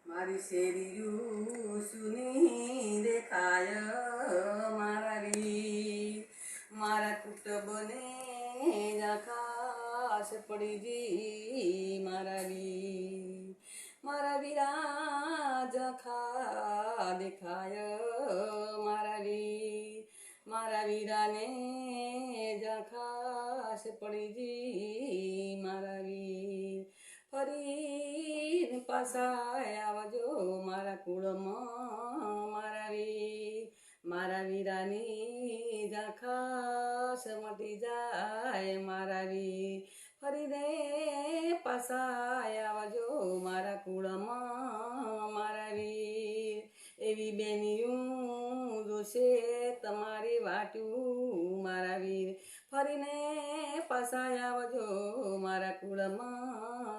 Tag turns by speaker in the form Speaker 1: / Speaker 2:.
Speaker 1: મારી શેરીયું સુની દેખાય મારા વીર, મારા કુટુંબને આકાશ પડી જી મારા વીર, મારા વીરા જખા દેખાય મારા વીર, મારા વીરાને જખાશ પડી જી મારા વીર, ફરી પાછા આવજો મારા કુળમાં મારા વીર, મારા વીરાની ઝાખાશ મટી જાય મારા વીર, ફરીને પાછા આવજો મારા કુળમાં મારા વીર, એવી બેનિયું જોશે તમારી વાટ્યું મારા વીર, ફરીને પાછા આવજો મારા કુળમાં